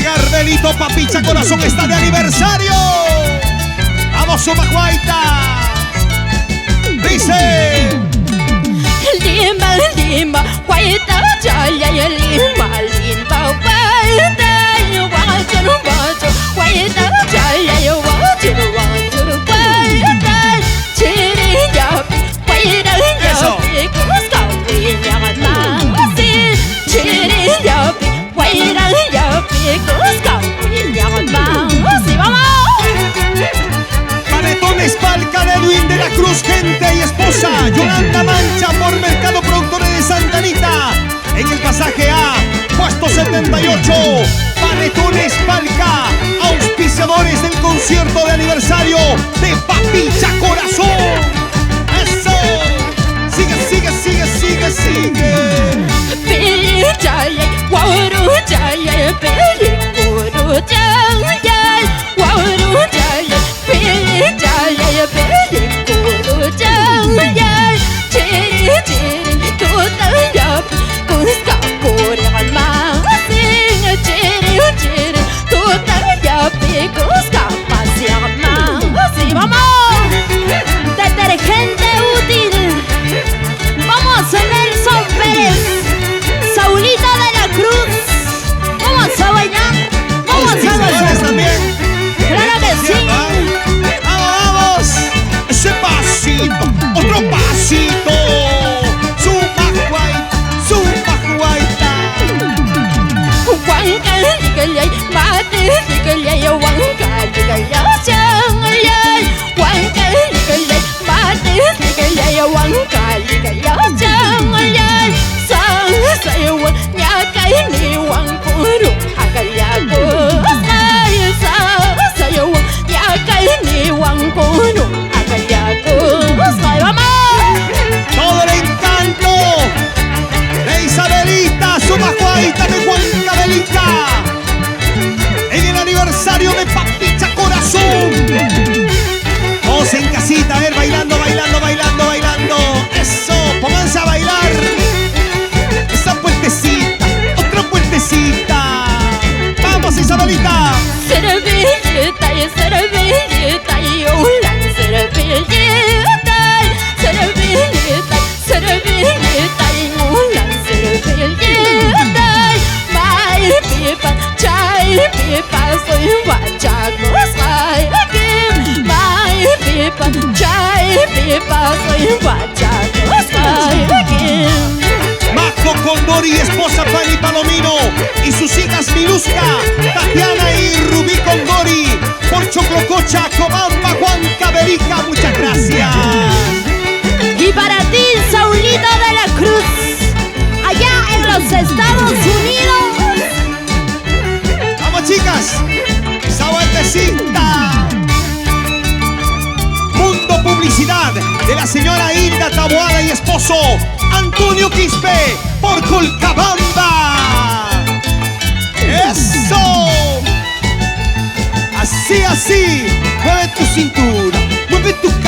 Garbelito Papicha Corazón está de aniversario. ¡Vamos, Sumacuaita! Dice: Limba, limba, guaita, chaya, limba, limba, guaita, guachuru, guachuru, guaita, chaya, guachuru, guachuru, guaita, chiri, yapi, guaita, yapi, cusca, guiña, mangasi, chiri, yapi, guaita, yapi, cusca, guiña, mangasi. ¡Vamos! Panetones Palca de Edwin de la Cruz, gente y esposa Yolanda Mancha por Mercado Productores de Santa Anita. En el pasaje A, puesto 78. Panetones Palca, auspiciadores del concierto de aniversario de Papicha Corazón. ¡Eso! Sigue, sigue, sigue, sigue, sigue. Pili chaya, guauru chaya, pili guru chaya, guauru chaya, pili chaya, pili guru chaya, chiri chiri, tutaya, kuska kurang mangasing, chiri chiri, tutaya, kuska pasiang mangasing. ¡Vamos! Detergente útil. Vamos, Nelson Pérez, Saulito de la Cruz. Vamos a bailar. Vamos a bailar también. Claro que sí. ¡Vamos, vamos! Ese pasito, otro pasito. Sumacuaita, Sumacuaita. Huanca, digalay, mate, digalay, huanca, digalay, changalay. Huanca, digalay, mate, digalay, huanca, digalay, changalay. Sang sayawan, nyakay ni wangkuru, hagayago. Sang sayawan, nyakay ni wangkuru, hagayago. ¡Vamos! Todo el encanto de Isabelita, Sumacuaita de Huancabelica, en el aniversario de Papicha Corazón. Todos en casita, a ver, bailando, bailando, bailando, bailando. Eso, pónganse a bailar. Esa puentecita, otra puentecita. Vamos, Isabelita. Servilleta y servilleta y ulan servilleta, servilleta, servilleta y ulan servilleta. My pipa, chai pipa, soy guachacos, my pipa, chai pipa, soy guachacos, Majo Condori, esposa Fanny Palomino y sus hijas Miluska, Tatiana y Rubí Condori, por Choclococha, Cobamba, Huancavelica, muchas gracias. Y para ti, Saulito de la Cruz, allá en los Estados Unidos. Vamos, chicas, esa vueltecita. Mundo Publicidad de la señora Hilda Taboada y esposo Antonio Quispe por Colcabamba. ¡Eso! Así, así. Mueve tu cintura, mueve tu cara.